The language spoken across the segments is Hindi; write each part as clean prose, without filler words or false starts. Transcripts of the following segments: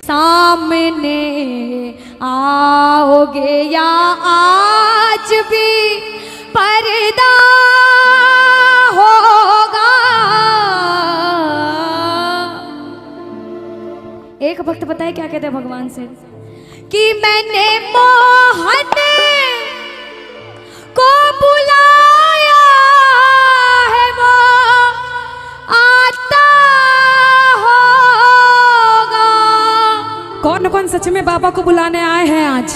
सामने आओगे या आज भी पर्दा होगा। एक भक्त बताए क्या कहते हैं भगवान से कि मैंने मोहन को बुलाया है वो आता होगा। कौन कौन सच में बाबा को बुलाने आए हैं आज?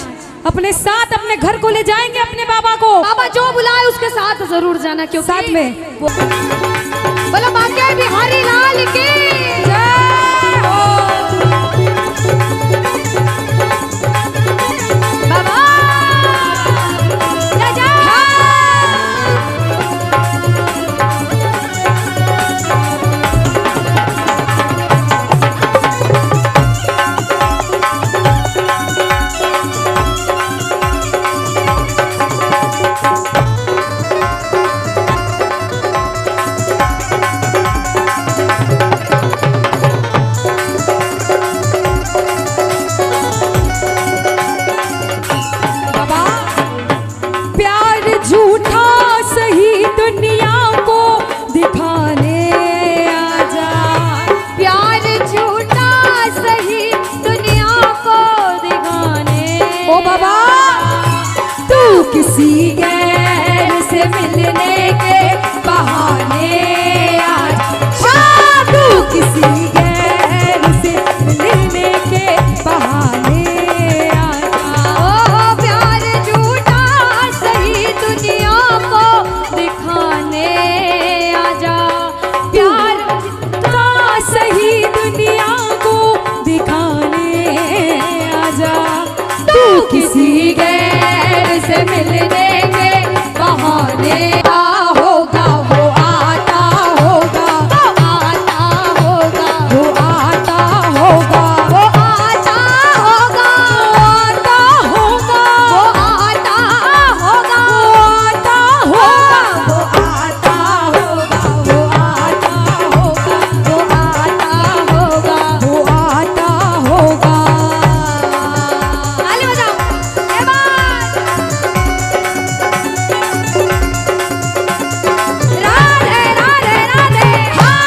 अपने साथ अपने घर को ले जाएंगे अपने बाबा को। बाबा जो बुलाए उसके साथ जरूर जाना, क्योंकि साथ में बोलो बाके बिहारी लाल की जय हो। बाबा जय जय। किसी गैर से मिलने के बहाने आज तू किसी गैर से मिलने के बहाने ओ प्यार झूठा सही दुनिया को दिखाने आजा। प्यार का सही दुनिया को दिखाने आजा। तू किसी गैर से मिलने के बहाने होगा। वो आता होगा, वो आता होगा, वो आता होगा, वो आता होगा, वो आता होगा, वो आता होगा, वो आता होगा, वो आता होगा, वो आता होगा, वो आता होगा। ताली बजाओ। ये बात राधे राधे राधे। हाँ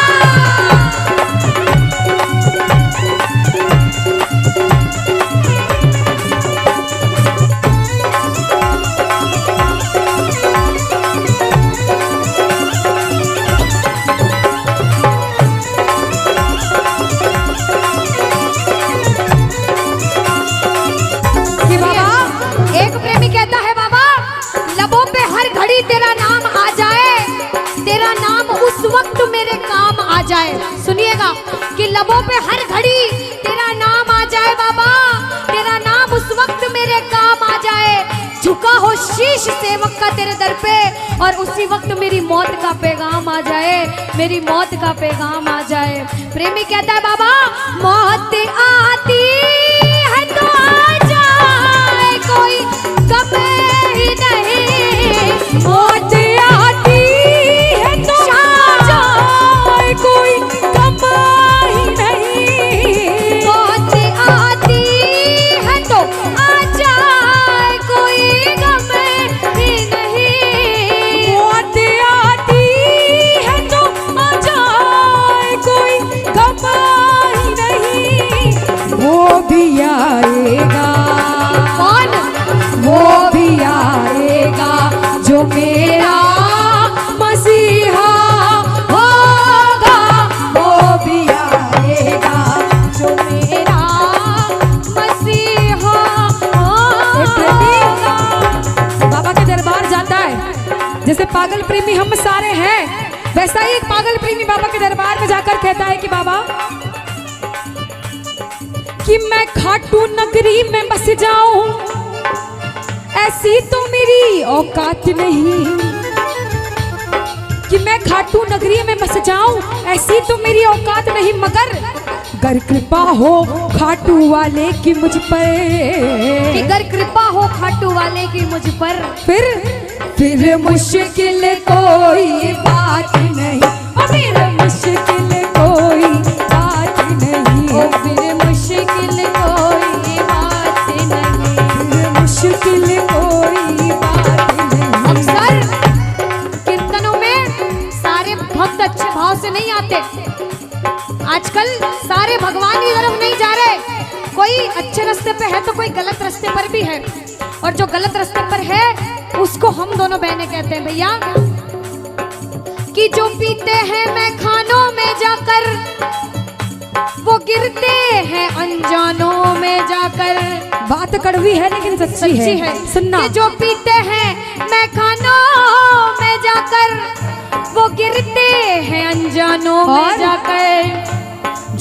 कि बाबा एक प्रेमी कहता है बाबा लबों पे हर घड़ी तेरा नाम आ जाए, तेरा नाम उस वक्त मेरे काम आ जाए। सुनिएगा कि लबों पे हर घड़ी तेरा नाम आ जाए बाबा, तेरा नाम उस वक्त मेरे काम आ जाए। झुका हो शीश सेवक का तेरे दर पे और उसी वक्त मेरी मौत का पैगाम आ जाए, मेरी मौत का पैगाम आ जाए। प्रेमी कहता है बाबा मौत आती है तो आ जाए, कोई गम ही नहीं। मौत आती है तो आ जाए, कोई गम ही नहीं। मौत आती है तो आ जाए, कोई गम ही नहीं। मौत आती है तो आ जाए, कोई गम ही नहीं। वो भी आएगा, कौन? वो भी आएगा जो मेरा मसीहा होगा। वो भी आएगा जो मेरा मसीहा होगा। बाबा के दरबार जाता है, जैसे पागल प्रेमी हम सारे हैं, वैसा ही एक पागल प्रेमी बाबा के दरबार में जाकर कहता है कि बाबा कि मैं खाटू नगरी में बस जाऊं, ऐसी तो मेरी औकात नहीं। कि मैं खाटू नगरी में बस जाऊं, ऐसी तो मेरी औकात नहीं, मगर गर कृपा हो खाटू वाले की मुझ पर, कि अगर कृपा हो खाटू वाले की मुझ पर, फिर मुश्किल कोई बात नहीं, फिर मुश्किल कोई बात नहीं। फिर मुश्किल कोई अच्छे रास्ते पे है तो कोई गलत रास्ते पर भी है, और जो गलत रास्ते पर है उसको हम दोनों बहनें कहते हैं भैया कि जो पीते हैं मैं खानों में जाकर वो गिरते हैं अनजानों में जाकर। बात कड़वी है लेकिन सच्ची है। सुनना कि जो पीते हैं मैं खानों में जाकर वो गिरते हैं अनजानों में जाकर।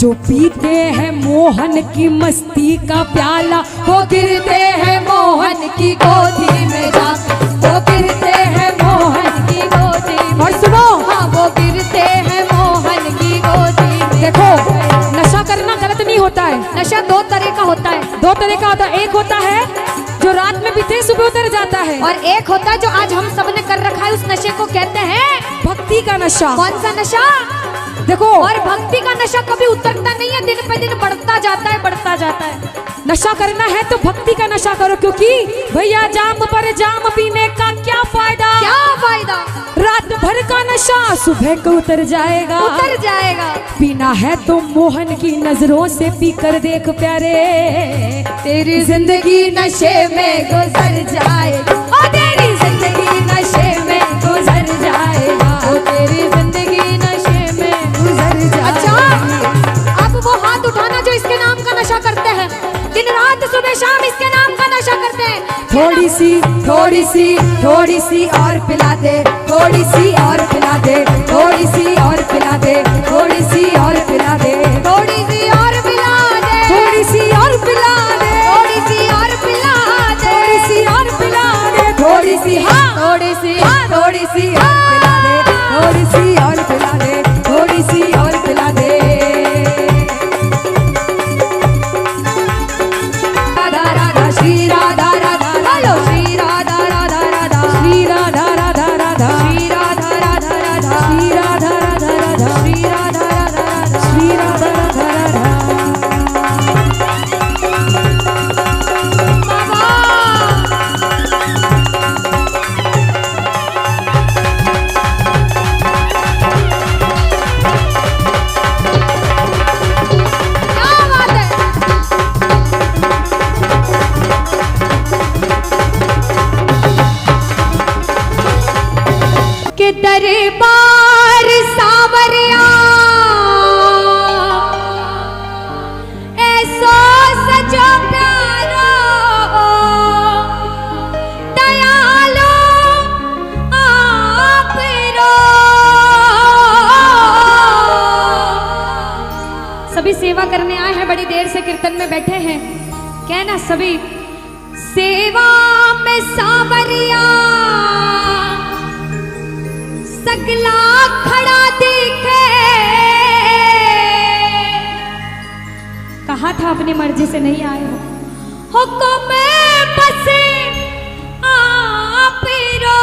जो पीते हैं मोहन की मस्ती का प्याला वो गिरते हैं मोहन की गोदी में जाकर, वो गिरते हैं मोहन की गोदी में। और सुनो, हाँ वो गिरते हैं मोहन की गोदी में। देखो नशा करना गलत नहीं होता है। नशा दो तरह का होता है। दो तरह का होता है। एक होता है जो रात में पीते सुबह उतर जाता है, और एक होता है जो आज हम सबने कर रखा है, उस नशे को कहते हैं भक्ति का नशा। कौन सा नशा? देखो, और भक्ति का नशा कभी उतरता नहीं है, दिन पे दिन बढ़ता जाता है, बढ़ता जाता है। नशा करना है तो भक्ति का नशा करो, क्योंकि भैया जाम पर जाम पीने का क्या फायदा? क्या फायदा? रात भर का नशा सुबह को उतर जाएगा, उतर जाएगा। पीना है तो मोहन की नजरों से पी कर देख प्यारे, तेरी जिंदगी नशे में गुजर जाएगा, ओ तेरी जिंदगी नशे में गुजर जाएगा, ओ तेरी जिंदगी नशे में गुजर जाएगा। अच्छा, अब वो हाथ उठाना जो इसके नाम का नशा करते हैं, दिन रात सुबह शाम इसके नाम का नशा करते हैं। थोड़ी सी और पिला दे, थोड़ी सी और पिला दे, थोड़ी सी और पिला दे, थोड़ी सी और पिला दे, थोड़ी सी और पिला दे, थोड़ी सी और पिला दे, थोड़ी सी और पिला दे, थोड़ी सी और पिला दे, थोड़ी सी, हाँ थोड़ी सी, थोड़ी सी और पिला दे, थोड़ी सी और पिला दे, थोड़ी सी और पिला दे। राधा राधा श्री राधा राधा, हेलो श्री राधा राधा राधा, श्री राधा राधा राधा, श्री राधा राधा राधा, श्री राधा राधा राधा, श्री राधा राधा राधा, श्री राधा राधा राधा। क्या बात है? के दरबार सावरिया ऐसो सजो प्यारो दयालो आप रो। सभी सेवा करने आए हैं, बड़ी देर से कीर्तन में बैठे हैं, कहना सभी सेवा में सावरिया सगला खड़ा देखे। कहा था अपनी मर्जी से नहीं आए हो, हुक्म बस आप रो।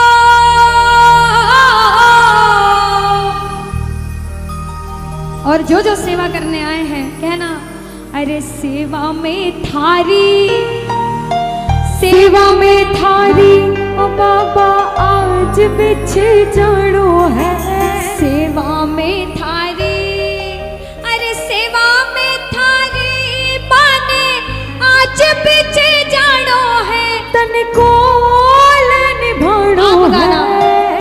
और जो जो सेवा करने आए हैं कहना अरे सेवा में थारी, सेवा में थारी ओ बाबा आज बिछे जानो है। सेवा में थारी, अरे सेवा में थारी बाने आज बिछे जानो है। तन को निभानो है,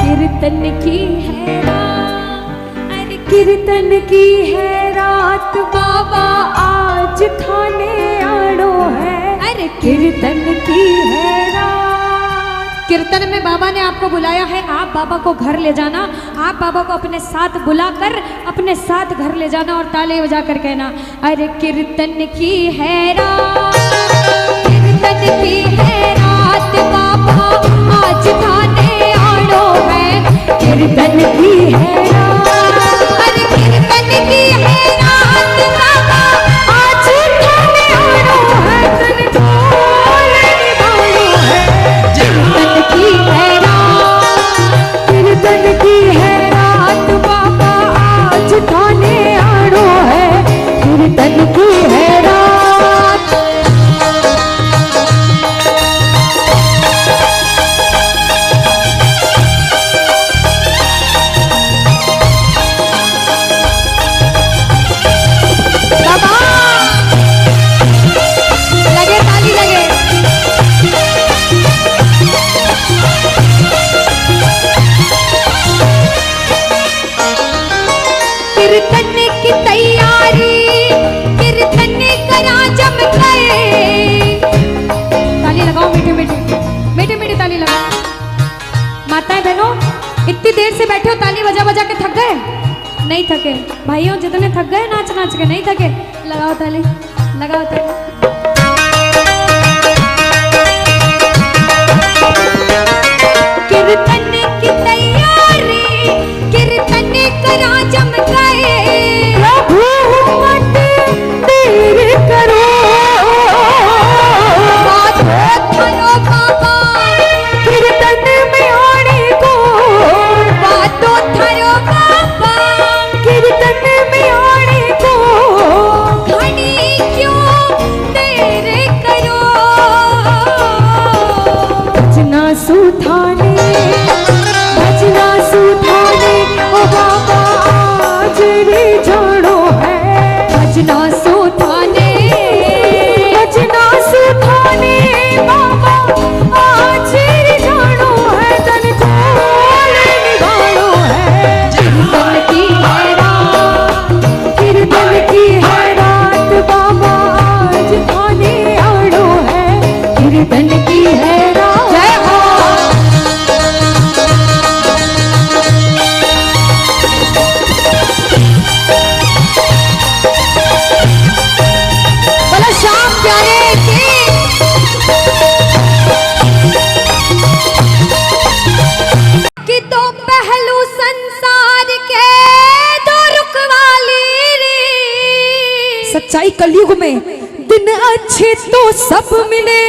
कीर्तन की है रात, अरे कीर्तन की है रात बाबा आज खाने आड़ो है। अरे कीर्तन की है रात। कीर्तन में बाबा ने आपको बुलाया है, आप बाबा को घर ले जाना, आप बाबा को अपने साथ बुलाकर अपने साथ घर ले जाना और ताले बजाकर कहना अरे कीर्तन की है रात, कीर्तन की है रात बाबा आज खाने आड़ो है। कीर्तन की है रात, अरे कीर्तन की है रात बाबा आज खाने आड़ो है। तन को निभानो है, कीर्तन की है रात, कीर्तन की है रात बाबा आज खाने आड़ो है। कीर्तन की है रात। बाबा नहीं थके भाइयों, जितने थक गए नाच नाच के, नहीं थके, लगाओ ताली, लगाओ ताली। कीर्तन की तैयारी, कीर्तन करा जम गए, प्रभु मत देर करो, बात करो बाबा कीर्तन में आने को, बात करो बाबा कीर्तन में आने को, घड़ी क्यों देर करो, भजना सुधाने, भजना सुधाने, ओ बाबा आज रे जानो है, भजना सुधाने, भजना सुधाने, बाबा आज रे जानो है, तन खोल निभानो है, कीर्तन की है रात, कीर्तन की है रात, बाबा आज थाने आनो है, कीर्तन की है रात। जय हो। बोलो श्याम प्यारे की। कि तो पहलू संसार के दो रुख वाली रे, सच्चाई कलयुग में दिन अच्छे तो सब मिले,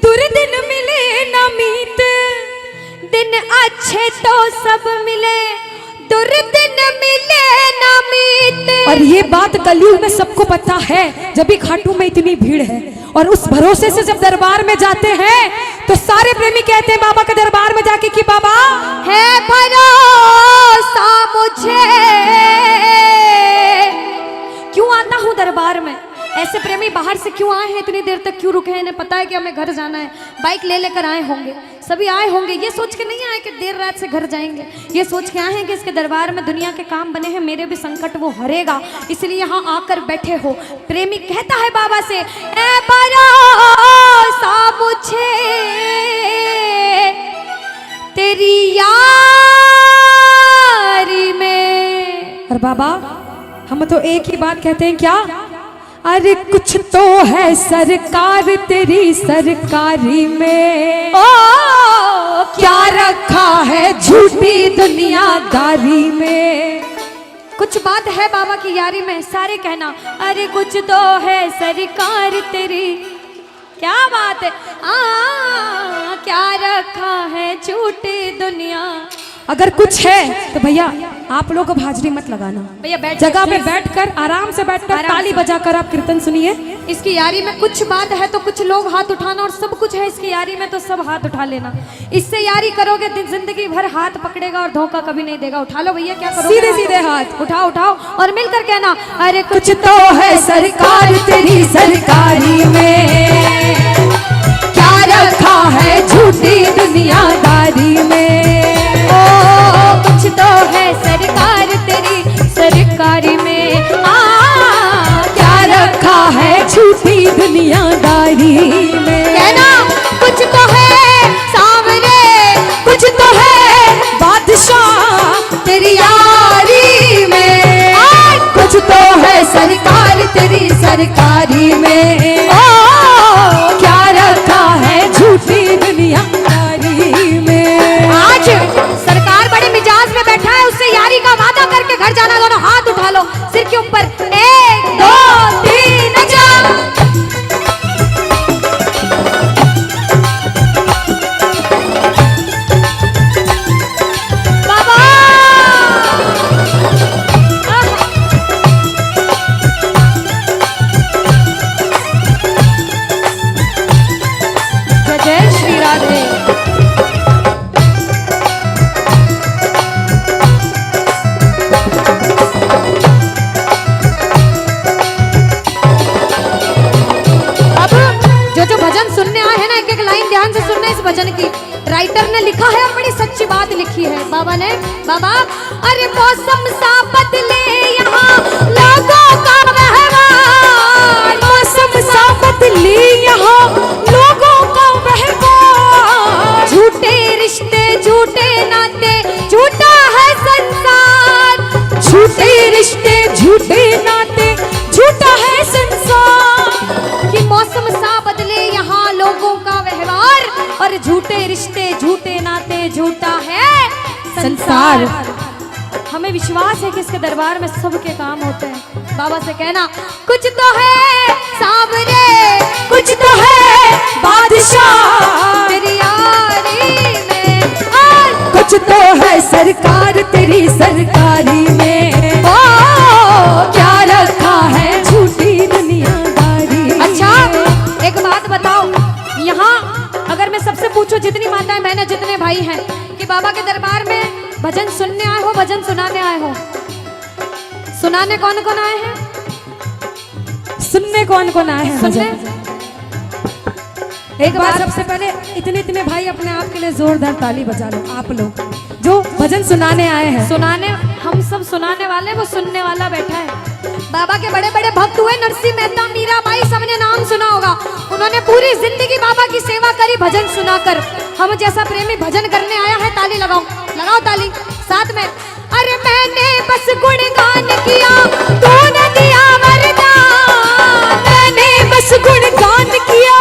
दुर्दिन मिले न मीत, दिन अच्छे तो सब मिले, दुर्दिन मिले न मीत। और ये बात कलयुग में सबको पता है, जब भी खाटू में इतनी भीड़ है, और उस भरोसे से जब दरबार में जाते हैं तो सारे प्रेमी कहते हैं बाबा के दरबार में जाके कि बाबा है भरोसा मुझे, क्यों आता हूँ दरबार में। ऐसे प्रेमी बाहर से क्यों आए हैं, इतनी देर तक क्यों रुके हैं, इन्हें पता है कि हमें घर जाना है, बाइक ले लेकर आए होंगे, सभी आए होंगे, ये सोच के नहीं आए कि देर रात से घर जाएंगे, ये सोच के आए हैं कि इसके दरबार में दुनिया के काम बने हैं, मेरे भी संकट वो हरेगा, इसलिए यहाँ आकर बैठे हो। प्रेमी कहता है बाबा से, ए भरोसा मुझे तेरी यारी में। और बाबा हम तो एक ही बात कहते हैं, क्या? अरे कुछ तो है सरकार तेरी सरकारी में, ओ क्या रखा है झूठी दुनियादारी में। कुछ बात है बाबा की यारी में, सारे कहना अरे कुछ तो है सरकार तेरी, क्या बात है, क्या रखा है झूठी दुनिया। अगर कुछ है तो भैया आप लोग को हाजिरी मत लगाना, भैया बैठ जगह पे बैठकर आराम से बैठकर ताली बजाकर आप कीर्तन सुनिए। इसकी यारी में कुछ बात है तो कुछ लोग हाथ उठाना, और सब कुछ है इसकी यारी में तो सब हाथ उठा लेना। इससे यारी करोगे जिंदगी भर हाथ पकड़ेगा और धोखा कभी नहीं देगा। उठा लो भैया, क्या करोगे? सीधे सीधे हाथ उठाओ उठाओ और मिलकर कहना अरे कुछ तो है सरकार तेरी सरकारी में, क्या रखा है झूठी दुनियादारी में। कुछ तो है सरकार तेरी सरकारी में, क्या रखा है झूठी दुनियादारी में। कहना कुछ तो है सामने, कुछ तो है बादशाह तेरी यारी में, कुछ तो है सरकार तेरी सरकारी में, क्या रखा है झूठी दुनियादारी में। आज सरकार बड़े मिजाज में बैठा है, उससे यारी का वादा करके घर जाना। दोनों हाथ उठा लो सिर के ऊपर, 1 2 3 जा। बाबा जय श्री राधे। ध्यान से सुनना इस भजन की। राइटर ने लिखा है और बड़ी सच्ची बात लिखी है बाबा ने। बाबा अरे मौसम सा बदले यहाँ लोगों का व्यवहार, मौसम सा बदले यहाँ लोगों का व्यवहार, झूठे रिश्ते झूठे नाते झूठा है संसार, झूठे झूठे रिश्ते, झूठे नाते, झूठा है संसार। हमें विश्वास है कि इसके दरबार में सबके काम होते हैं। बाबा से कहना कुछ तो है सामने, कुछ तो है बादशाह तेरी यारी में, और कुछ तो है सरकार तेरी सरकारी में। ओ क्या रखा है झूठी दुनियादारी। अच्छा एक बात बताओ, यहाँ अगर मैं सबसे पूछूं, जितनी माताएं बहनें जितने भाई हैं, कि बाबा के दरबार में भजन सुनने आए हो, भजन सुनाने आए हो? सुनाने कौन कौन आए हैं? सुनने कौन कौन आए हैं? सुनने एक बार सबसे पहले इतने भाई अपने आप के लिए जोरदार ताली बजा लो, आप लोग जो भजन सुनाने आए हैं। सुनाने, हम सब सुनाने वाले, वो सुनने वाला बैठा है। बाबा के बड़े बड़े भक्त हुए, नरसिंह मेहता, मीराबाई, सबने नाम सुना होगा। उन्होंने पूरी जिंदगी बाबा की सेवा करी भजन सुनाकर। हम जैसा प्रेमी भजन करने आया है, ताली लगाओ, लगाओ ताली साथ में। अरे मैंने बस गुणगान किया, तूने दिया वरदान। मैंने बस गुणगान किया,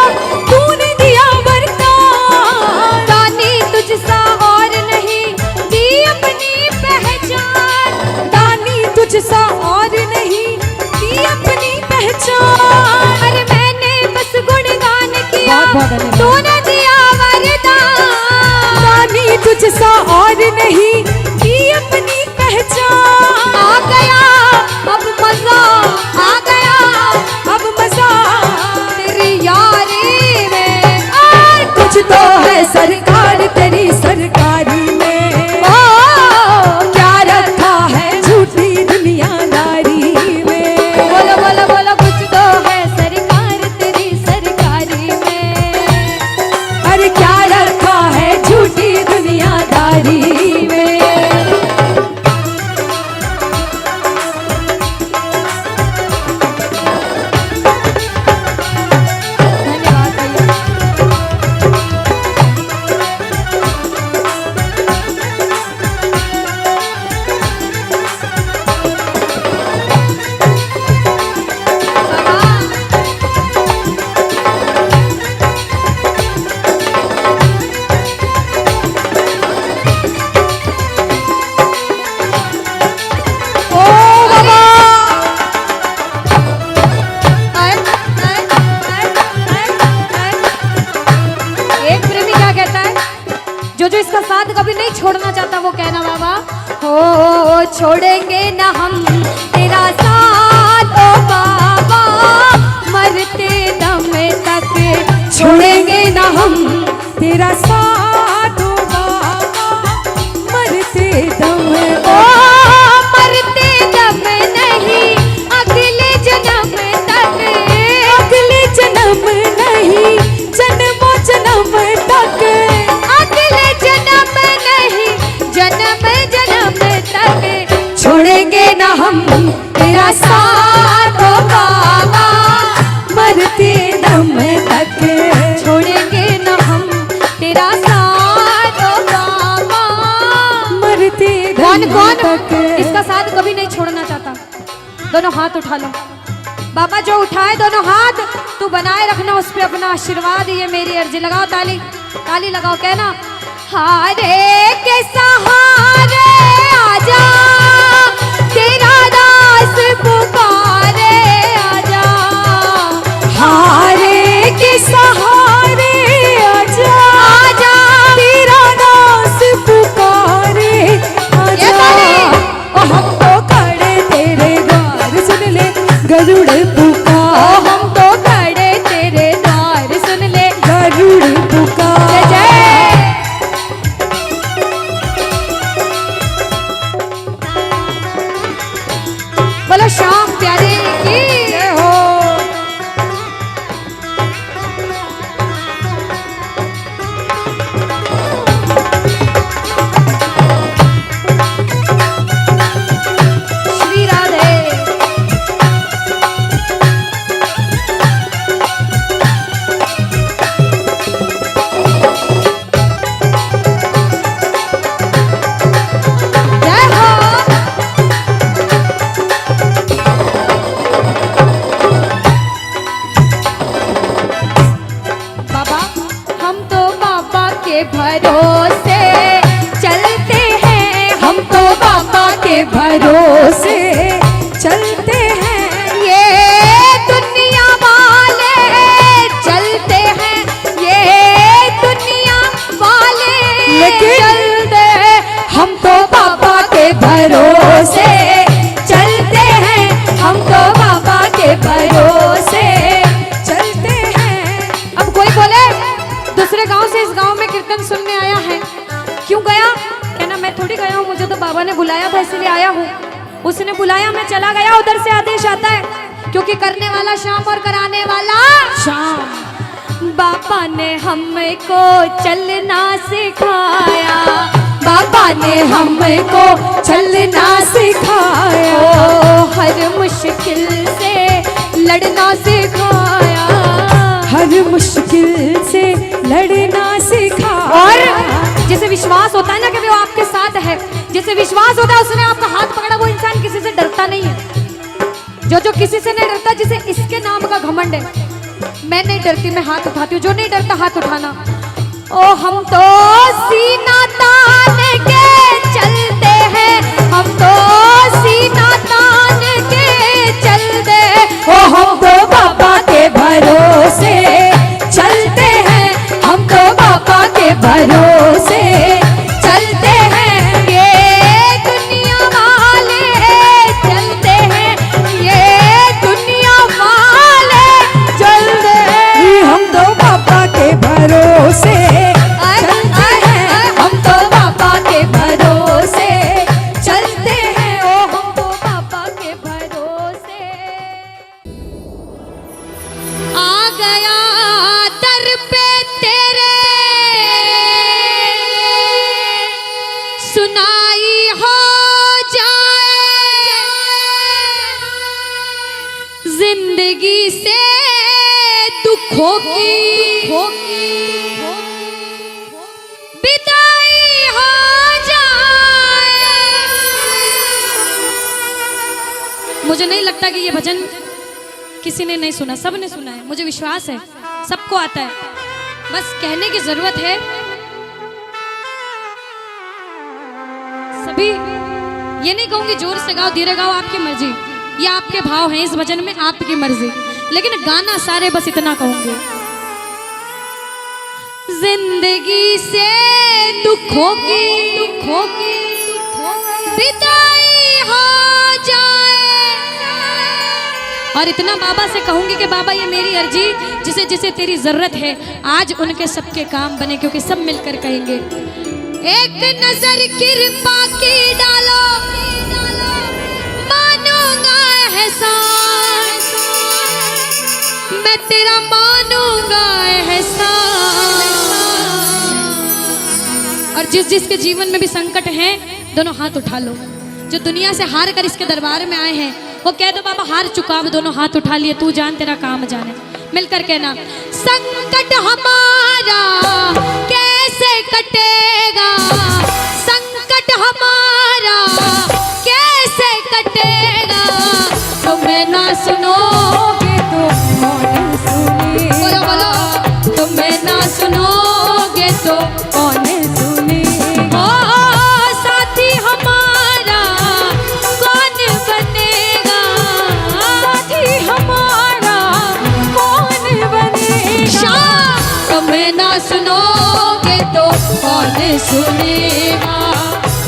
तूने दिया वरदान। दानी तुझसा और नहीं दी अपनी पहचान, दानी तुझसा और नहीं दी अपनी पहचान। अरे मैंने बस गुणगान किया, बहुत धन्यवाद। तूने दिया वरदान। दानी तुझसा और नहीं दी अपनी पहचान। आ गया अब मजा, आ गया अब मजा तेरी यारी में, और कुछ तो है सरकार तेरी सरकारी में। ओ क्या रखा है झूठी दुनियादारी में। बोलो बोलो बोलो, कुछ तो है सरकार तेरी सरकारी में। अरे क्या रखा है झूठी दुनियादारी में। धन्यवाद भैया। ओ बाबा आए, आए, आए, आए, आए। एक प्रेमी क्या कहता है, जो इसका साथ कभी नहीं छोड़ना चाहता, वो कहना बाबा हो छोड़ेंगे ना हम तेरा साथ, ओ बाबा मरते दम तक छोड़ेंगे ना हम तेरा साथ ओ बाबा मरते दम ओ मरते दम नहीं अगले जन्म तक, अगले जन्म नहीं जन्मों जन्म तक। अगले जन्म नहीं जन्म जन्म तक छोड़ेंगे ना हम तेरा साथ ओ बाबा मरते दम तक। छोड़ेंगे न हम तेरा साथ, ओ बाबा मरते कौन दम कौन तक। इसका साथ कभी नहीं छोड़ना चाहता? दोनों हाथ उठा लो। बाबा जो उठाए दोनों हाथ, तू बनाए रखना उस पे अपना आशीर्वाद, ये मेरी अर्जी। लगाओ ताली, ताली लगाओ, कहना हारे के सहारे आजा, तेरा दास पुकारे आजा। हारे के सहारे आजा, आजा तेरा दास पुकारे आजा। ये ताली। ओ हम तो खड़े तेरे द्वार, सुन ले गरुड़ ओ पुकार। हम तो खड़े तेरे द्वार, सुन ले गरुड़ जय पुकार। जय। बोलो श्याम प्यारे की जय हो। भरोसे चलते हैं, हम तो बाबा के भरोसे चलते हैं। ये दुनिया वाले चलते हैं, ये दुनिया वाले लेकिन चलते हैं, हम तो बाबा के भरोसे चलते हैं, हम तो बाबा के भरोसे चलते हैं। अब कोई बोले दूसरे गांव से इस गांव में कीर्तन सुनने आया है, क्यों गया? कहना मैं थोड़ी गया हूँ, मुझे तो बाबा ने बुलाया था इसलिए आया हूँ। उसने बुलाया, मैं चला गया, उधर से आदेश आता है, क्योंकि करने वाला श्याम और कराने वाला शाम। बाबा ने हमको चलना सिखाया, बाबा ने हमको चलना सिखाया, ओ हर मुश्किल से लड़ना सिखाया, हर मुश्किल से लड़ना सिखाया। और जिसे विश्वास होता है ना कि वो आपके साथ है, जिसे विश्वास होता है उसने आपका हाथ पकड़ा, वो इंसान किसी से डरता नहीं है। जो किसी से नहीं डरता, जिसे इसके नाम का घमंड है, मैं नहीं डरती, मैं हाथ उठाती हूँ। जो नहीं डरता हाथ उठाना। ओ हम तो सीना तान के चलते हैं, हम तो सीना तान के चलते हैं, ओ हम तो बाबा के भरोसे चलते हैं, हम तो बाबा के भरोसे चलते हैं। ये दुनिया वाले चलते हैं, ये दुनिया वाले चलते हैं, हम तो बाबा के भरोसे आय, चलते आय, हैं, आय। हम तो बाबा के भरोसे चलते हैं। ओ हम तो बाबा के भरोसे। आ गया दर पे तेरे, सुनाई हो जाए, जिंदगी से दुखों की विदाई हो जाए। मुझे नहीं लगता कि ये भजन किसी ने नहीं सुना, सब ने सुना है, मुझे विश्वास है सबको आता है, बस कहने की जरूरत है। सभी ये नहीं कहूंगी जोर से गाओ धीरे गाओ, आपकी मर्जी, ये आपके भाव हैं इस भजन में, आपकी मर्जी, लेकिन गाना सारे बस इतना कहूंगे, जिंदगी से दुखों की विदाई हो जाए। और इतना बाबा से कहूंगी कि बाबा ये मेरी अर्जी, जिसे जिसे तेरी जरूरत है आज उनके सबके काम बने, क्योंकि सब मिलकर कहेंगे एक नजर कृपा की डालो, मानूंगा एहसान, मैं तेरा मानूंगा एहसान। और जिस जिसके जीवन में भी संकट है, दोनों हाथ उठा लो। जो दुनिया से हार कर इसके दरबार में आए हैं, वो कह दो बाबा हार चुका, अब दोनों हाथ उठा लिए, तू जान तेरा काम जाने। मिलकर कहना, संकट हमारा कैसे कटेगा, संकट हमारा कैसे कटेगा, तुम्हें ना सुनोगे तो कौन सुनेगा, बोलो बोलो, तुम्हें ना सुनोगे तो कौन सुनेगा, ओ साथी हमारा कौन बनेगा, साथी हमारा कौन बनेगा, तुम्हें ना सुनोगे तो कौन सुनेगा,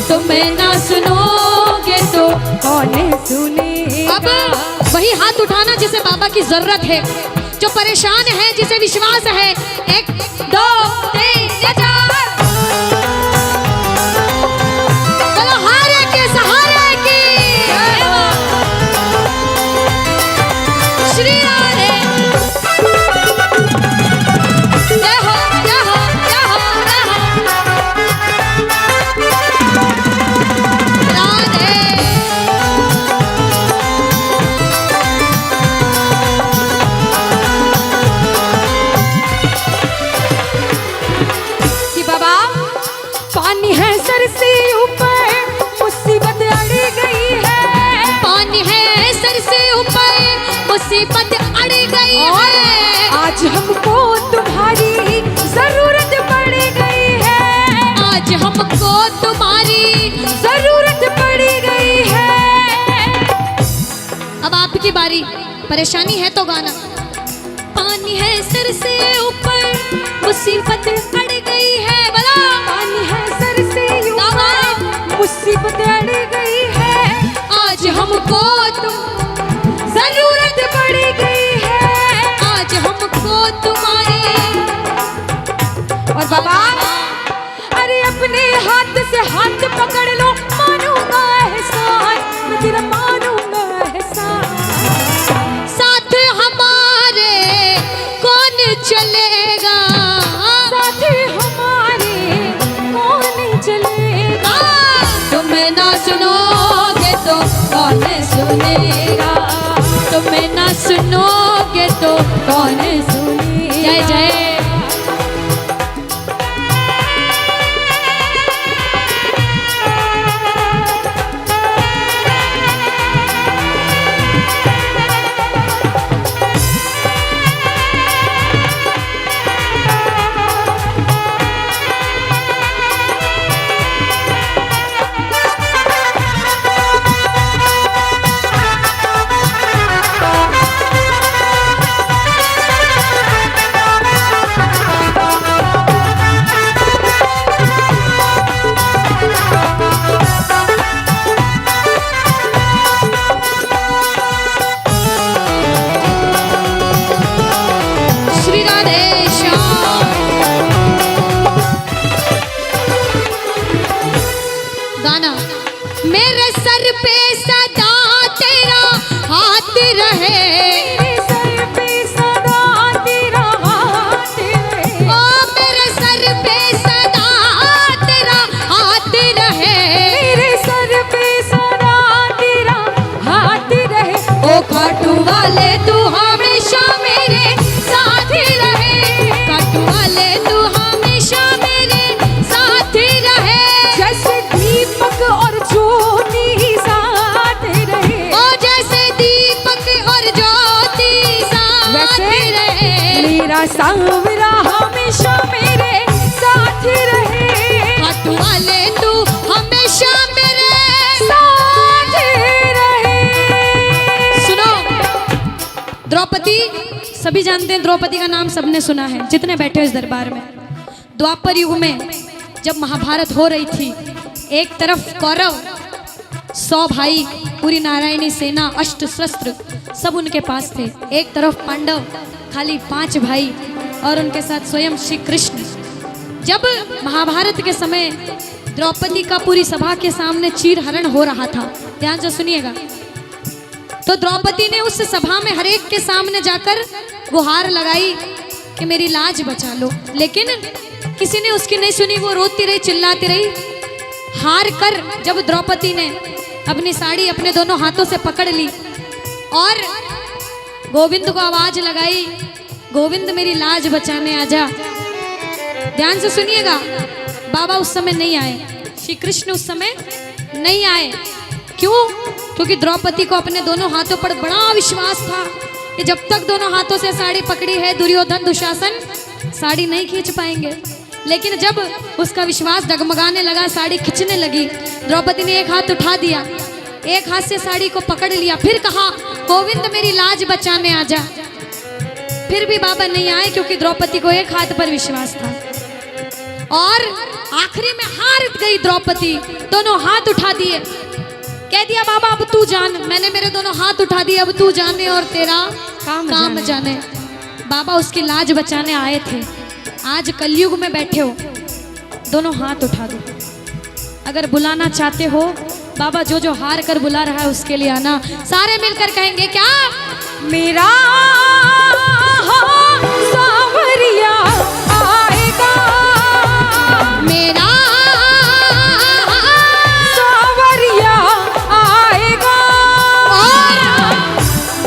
तुम्हें ना सुनोगे तो कौन सुनेगा। अब वही हाथ उठाना जिसे बाबा की जरूरत है, जो परेशान है, जिसे विश्वास है, 1 2 3 4, चलो हारे के सहारे की श्री राधे, जय हो जय हो जय हो जय हो राधे। आज हमको तुम्हारी जरूरत पड़ गई है। अब आपकी बारी, परेशानी है तो गाना। पानी है सिर से ऊपर, मुसीबत अड़ गई है, बोला। पानी है सर से ऊपर, मुसीबत अड़ गई है। आज हमको जरूरत पड़ गई है। आज हमको तुम्हारी। और बाबा, अरे अपने हाथ से हाथ पकड़ लो, मानूंगा एहसान, मैं तेरा मानूंगा एहसान। साथ हमारे कौन चलेगा, साथ हमारे कौन चलेगा। तुम ना सुनोगे तो कौन सुनेगा, तुम ना सुनोगे तो कौन सुनेगा। जय जय। गाना। मेरे सर पे सदा तेरा हाथ रहे, मेरे सर पे सदा तेरा हाथ रहे। ओ मेरे सर पे सदा तेरा हाथ रहे, मेरे सर पे सदा तेरा हाथ रहे। ओ खाटू वाले तू हमेशा मेरे साथ रहे, खाटू वाले तू हमेशा मेरे साथ रहे। जैसे दीपक और ज्योति साथ रहे, ओ जैसे दीपक और ज्योति साथ वैसे रहे। मेरा सांवरा हमेशा मेरे साथ रहे। खाटू वाले तू हमेशा मेरे साथ रहे। सुनो, द्रौपदी, सभी जानते हैं द्रौपदी का नाम सबने सुना है जितने बैठे हो इस दरबार में। द्वापर युग में जब महाभारत हो रही थी, एक तरफ कौरव 100 भाई, पूरी नारायणी सेना, अष्ट शस्त्र सब उनके पास थे। एक तरफ पांडव खाली 5 भाई और उनके साथ स्वयं श्री कृष्ण। जब महाभारत के समय द्रौपदी का पूरी सभा के सामने चीरहरण हो रहा था, ध्यान से सुनिएगा, तो द्रौपदी ने उस सभा में हर एक के सामने जाकर गुहार लगाई कि मेरी लाज बचा लो, लेकिन किसी ने उसकी नहीं सुनी। वो रोती रही, चिल्लाती रही। हार कर जब द्रौपदी ने अपनी साड़ी अपने दोनों हाथों से पकड़ ली और गोविंद को आवाज लगाई, गोविंद मेरी लाज बचाने आजा। ध्यान से सुनिएगा, बाबा उस समय नहीं आए, श्री कृष्ण उस समय नहीं आए। क्यों? क्योंकि द्रौपदी को अपने दोनों हाथों पर बड़ा विश्वास था कि जब तक दोनों हाथों से साड़ी पकड़ी है, दुर्योधन दुशासन साड़ी नहीं खींच पाएंगे। लेकिन जब उसका विश्वास डगमगाने लगा, साड़ी खींचने लगी, द्रौपदी ने एक हाथ उठा दिया, एक हाथ से साड़ी को पकड़ लिया, फिर कहा गोविंद मेरी लाज बचाने आजा। फिर भी बाबा नहीं आए क्योंकि द्रौपदी को एक हाथ पर विश्वास था। और आखिरी में हार गई द्रौपदी, दोनों हाथ उठा दिए, कह दिया बाबा अब तू जान, मैंने मेरे दोनों हाथ उठा दिए, अब तू जाने और तेरा काम जाने। बाबा उसकी लाज बचाने आए थे। आज कलयुग में बैठे हो, दोनों हाथ उठा दो। अगर बुलाना चाहते हो, बाबा जो जो हार कर बुला रहा है उसके लिए आना। सारे मिलकर कहेंगे क्या? मेरा सांवरिया आएगा, मेरा सांवरिया आएगा। और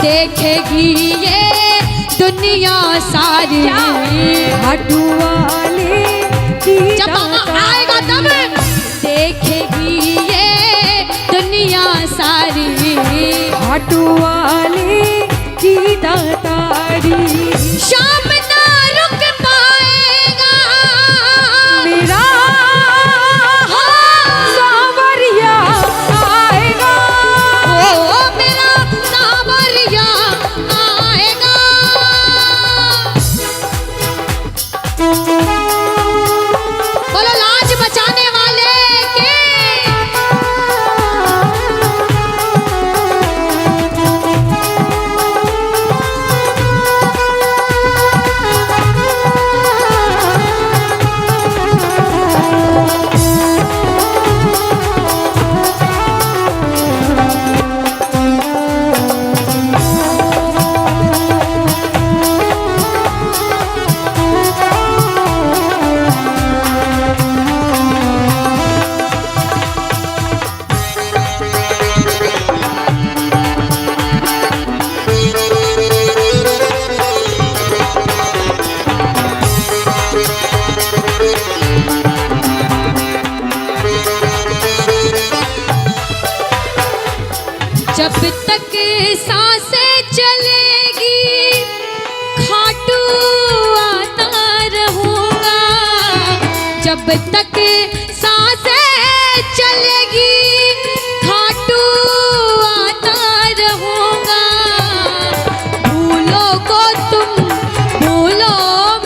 देखेगी ये दुनिया सारी, खाटू वाले की जब बाबा आएगा तब देखेगी ये दुनिया सारी, खाटू वाले की दातारी। शाम ना रुक पाएगा मेरा जब तक सांसें चलेगी खाटू आता रहूंगा, जब तक सांसें चलेगी खाटू आता रहूंगा। भूलो को तुम भूलो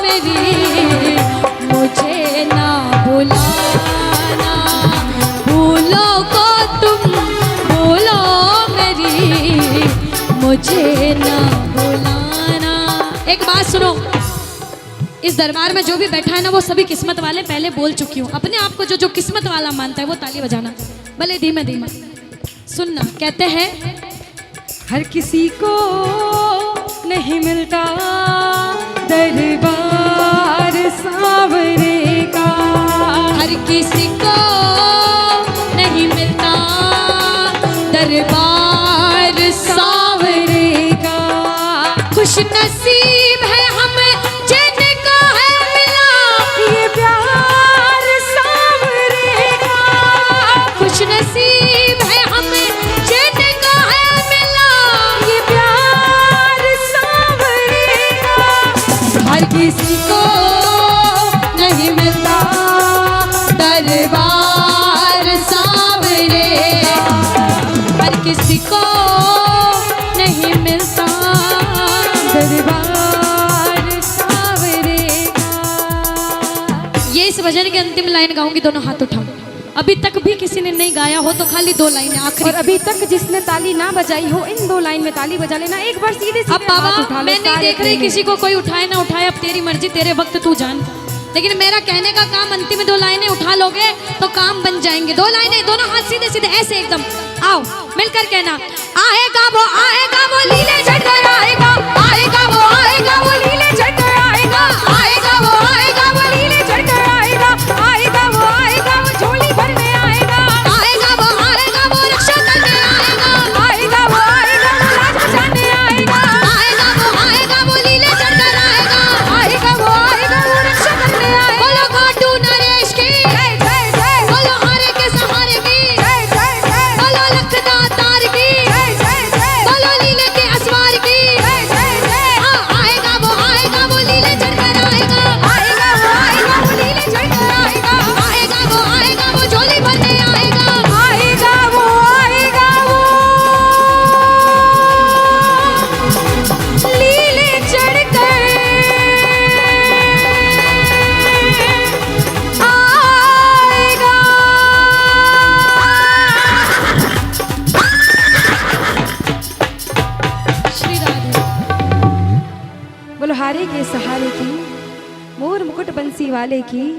मेरी, मुझे ना भुलाना। भूलो को तुम भूलो मेरी, मुझे ना भुलाना। एक बात सुनो, इस दरबार में जो भी बैठा है ना वो सभी किस्मत वाले, पहले बोल चुकी हूँ। अपने आप को जो जो किस्मत वाला मानता है वो ताली बजाना, भले धीमे धीमे। सुनना, कहते हैं हर किसी को नहीं मिलता दरबार सांवरे का, हर किसी को नहीं मिलता दरबार सांवरे का। खुश नसीब है हम जिनको है मिला ये प्यार सांवरे का, खुश नसीब है हम जिनको है मिला ये प्यार सांवरे का। हर किसी को नहीं मिलता दरबार सांवरे, हर किसी को नहीं मिलता दरबार सांवरे का। ये इस भजन की अंतिम लाइन गाऊंगी, दोनों हाथ उठाओ। अभी तक भी किसी ने नहीं गाया हो तो खाली 2 लाइनें आखिरी। और अभी तक जिसने ताली ना बजाई हो, इन 2 लाइन में ताली बजा लेना। एक बार सीधे सीधे अब बाबा हाथ उठा लो, मैं नहीं सारे देख रही प्रेमी। किसी को, कोई उठाए ना उठाए, अब तेरी मर्जी, तेरे वक्त तू जान। लेकिन मेरा कहने का काम, अंतिम 2 लाइनें उठा लोगे तो काम बन जाएंगे। 2 लाइनें, दोनों हाथ सीधे सीधे ऐसे एकदम। आओ मिलकर कहना, आएगा वो लीले झट कर आएगा, आएगा वो लीले झट कर आएगा, आएगा वो लीले झट कर आएगा, आएगा वो झोली भरने आएगा, आएगा वो रक्षा करने आएगा, आएगा वो लाज बचाने आएगा, आएगा वो लीले झट कर आएगा, आएगा वो रक्षा करने आएगा। बोलो खाटू नरेश की, जय जय जय बोलो हारे के सहारे की, जय जय जय बोलो लखदा तार की, जय जय जय बोलो लीले के असवार की। जय जय जय हाँ, आएगा वो लीले झट कर आएगा, आएगा वो लीले झट कर आएगा, आएगा वो झोली भरने आएगा, आएगा वो लीले चढ़ कर आएगा। श्री राधे। बोलो हारे के सहारे की, मोर मुकुट बंसी वाले की।